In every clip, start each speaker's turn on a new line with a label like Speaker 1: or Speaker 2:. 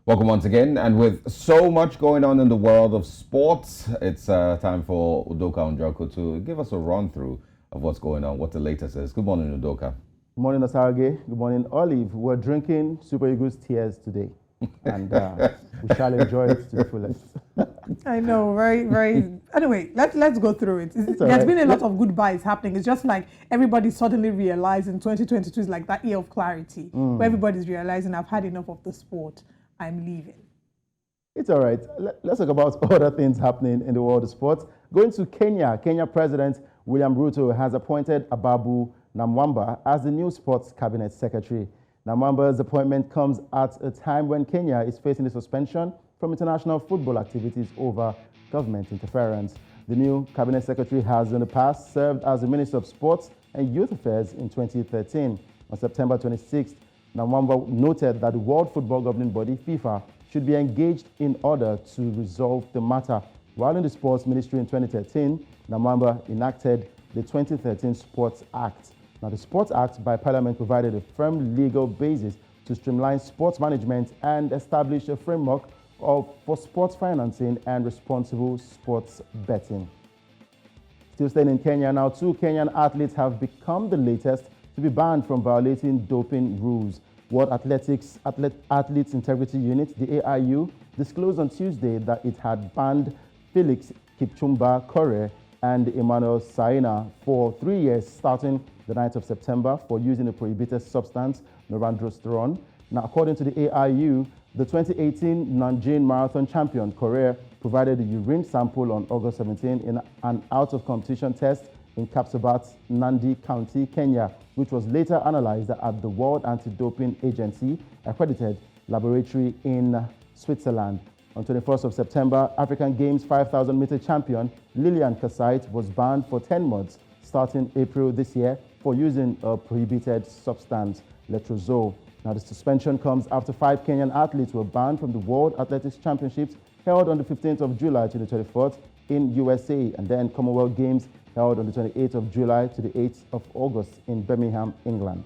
Speaker 1: Welcome once again, and with so much going on in the world of sports, it's time for Udoka Onjako to give us a run-through of what's going on, what the latest is. Good morning, Udoka.
Speaker 2: Good morning, Asarage. Good morning, Olive. We're drinking Super Eagles tears today, and we shall enjoy it to the fullest.
Speaker 3: I know, very. Anyway, let's go through it. There's been a lot of goodbyes happening. It's just like everybody suddenly realizing 2022 is like that year of clarity, where everybody's realizing I've had enough of the sport. I'm leaving.
Speaker 2: It's all right. Let's talk about other things happening in the world of sports. Going to Kenya. Kenya President William Ruto has appointed Ababu Namwamba as the new sports cabinet secretary. Namwamba's appointment comes at a time when Kenya is facing a suspension from international football activities over government interference. The new cabinet secretary has in the past served as the Minister of Sports and Youth Affairs in 2013. On September 26th, Namwamba noted that the World Football Governing Body, FIFA, should be engaged in order to resolve the matter. While in the Sports Ministry in 2013, Namwamba enacted the 2013 Sports Act. Now, the Sports Act by Parliament provided a firm legal basis to streamline sports management and establish a framework for sports financing and responsible sports betting. Still staying in Kenya now, 2 Kenyan athletes have become the latest to be banned from violating doping rules. World Athletes Integrity Unit, the AIU, disclosed on Tuesday that it had banned Felix, Kipchumba, Korir, and Emmanuel, Saina for 3 years starting the 9th of September for using a prohibited substance, Norandrosterone. Now, according to the AIU, the 2018 Nigerian marathon champion, Korir, provided a urine sample on August 17 in an out-of-competition test in Kapsabat, Nandi County, Kenya, which was later analyzed at the World Anti-Doping Agency accredited laboratory in Switzerland. On 21st of September, African Games 5,000-meter champion Lilian Kasait was banned for 10 months starting April this year for using a prohibited substance, letrozole. Now, the suspension comes after 5 Kenyan athletes were banned from the World Athletics Championships held on the 15th of July to the 24th in USA, and then Commonwealth Games held on the 28th of July to the 8th of August in Birmingham, England.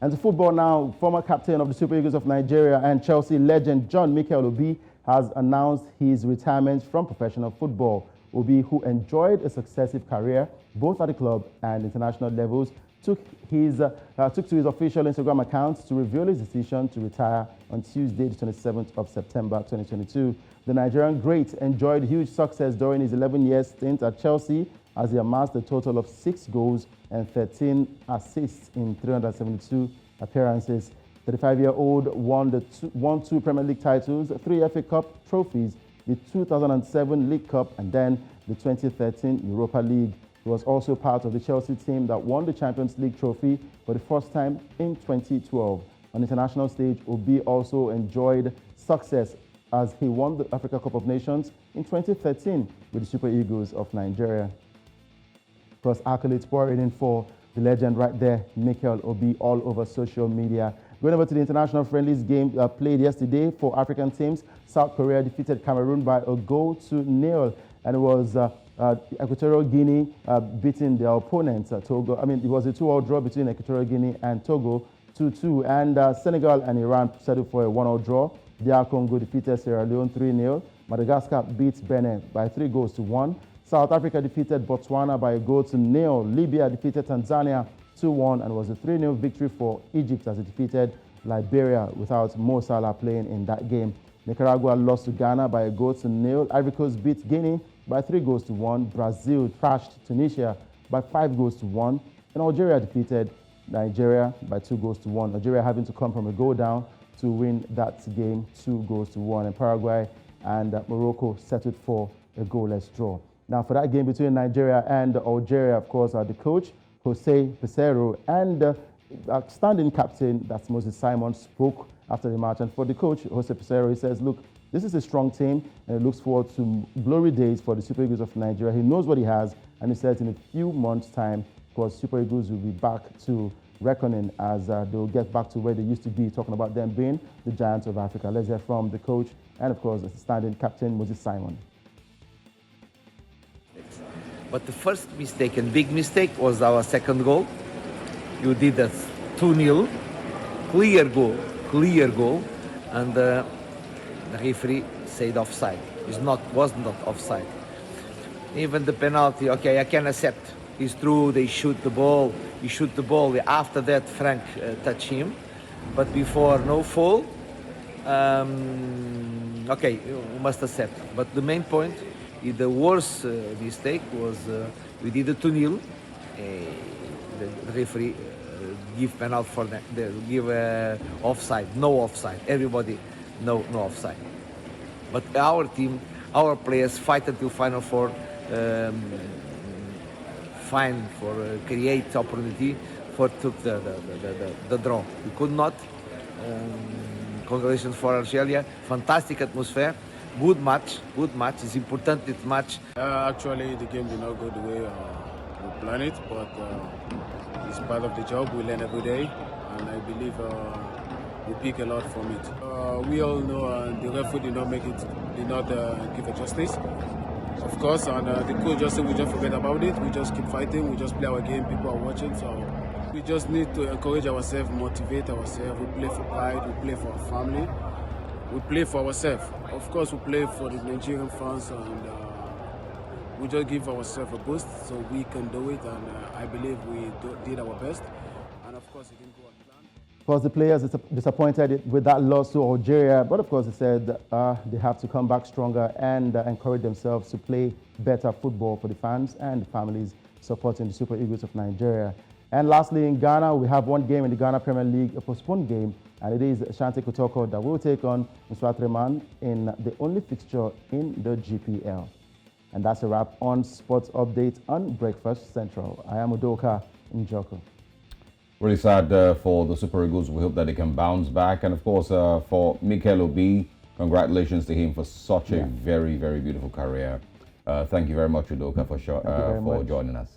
Speaker 2: And to football now, former captain of the Super Eagles of Nigeria and Chelsea legend John Mikel Obi has announced his retirement from professional football. Obi, who enjoyed a successive career both at the club and international levels, took to his official Instagram account to reveal his decision to retire on Tuesday, the 27th of September 2022. The Nigerian great enjoyed huge success during his 11-year stint at Chelsea as he amassed a total of 6 goals and 13 assists in 372 appearances. The 35-year-old won 2 Premier League titles, 3 FA Cup trophies, the 2007 League Cup, and then the 2013 Europa League. He was also part of the Chelsea team that won the Champions League trophy for the first time in 2012. On the international stage, Obi also enjoyed success as he won the Africa Cup of Nations in 2013 with the Super Eagles of Nigeria. Of course, accolades pouring in for the legend right there, Mikel Obi, all over social media. Going over to the international friendlies game played yesterday for African teams, South Korea defeated Cameroon by a goal to nil, and it was Equatorial Guinea beating their opponents, Togo. I mean, it was a 2-2 draw between Equatorial Guinea and Togo, 2-2, and Senegal and Iran settled for a 1-1 draw. DR Congo defeated Sierra Leone 3-0. Madagascar beats Benin by 3-1. South Africa defeated Botswana by a 1-0. Libya defeated Tanzania 2-1, and was a 3-0 victory for Egypt as it defeated Liberia without Mo Salah playing in that game. Nicaragua lost to Ghana by a 1-0. Ivory Coast beat Guinea by 3-1. Brazil thrashed Tunisia by 5-1. And Algeria defeated Nigeria by 2-1. Algeria having to come from a goal down to win that game 2-1. And Paraguay and Morocco settled for a goalless draw. Now, for that game between Nigeria and Algeria, of course, the coach, Jose Peseiro, and standing captain, that's Moses Simon, spoke after the match. And for the coach, Jose Peseiro, he says, look, this is a strong team, and he looks forward to glory days for the Super Eagles of Nigeria. He knows what he has, and he says in a few months' time, of course, Super Eagles will be back to reckoning as they'll get back to where they used to be, talking about them being the giants of Africa. Let's hear from the coach and, of course, the standing captain, Moses Simon.
Speaker 4: But the first mistake and big mistake was our second goal. You did a 2-0, clear goal. and the referee said offside. Was not offside. Even the penalty, okay, I can accept. It's true, they shoot the ball. He shoot the ball. After that, Frank touched him, but before no foul. Okay, we must accept. But the main point, the worst mistake was we did a 2-0. The referee give penalty for that. Give offside, no offside. Everybody, no offside. But our team, our players fight until Final Four. Find for create opportunity for took the draw. We could not. Congratulations for Algeria. Fantastic atmosphere. Good match. It's important this match.
Speaker 5: Actually, the game did not go the way we planned it, but it's part of the job. We learn every day, and I believe we pick a lot from it. We all know the referee did not give a justice. Of course, and the coach just said we just forget about it. We just keep fighting. We just play our game. People are watching, so we just need to encourage ourselves, motivate ourselves. We play for pride. We play for our family. We play for ourselves. Of course, we play for the Nigerian fans, and we just give ourselves a boost so we can do it. And I believe we did our best. And of course, it didn't go as planned.
Speaker 2: Of course, the players are disappointed with that loss to Algeria, but of course, they said they have to come back stronger and encourage themselves to play better football for the fans and the families supporting the Super Eagles of Nigeria. And lastly, in Ghana, we have one game in the Ghana Premier League, a postponed game, and it is Ashanti Kotoko that will take on Nswatreman in the only fixture in the GPL. And that's a wrap on Sports Update on Breakfast Central. I am Udoka Njoko.
Speaker 1: Really sad for the Super Eagles. We hope that they can bounce back. And of course, for Mikel Obi, congratulations to him for such a very, very beautiful career. Thank you very much, Udoka, for joining us.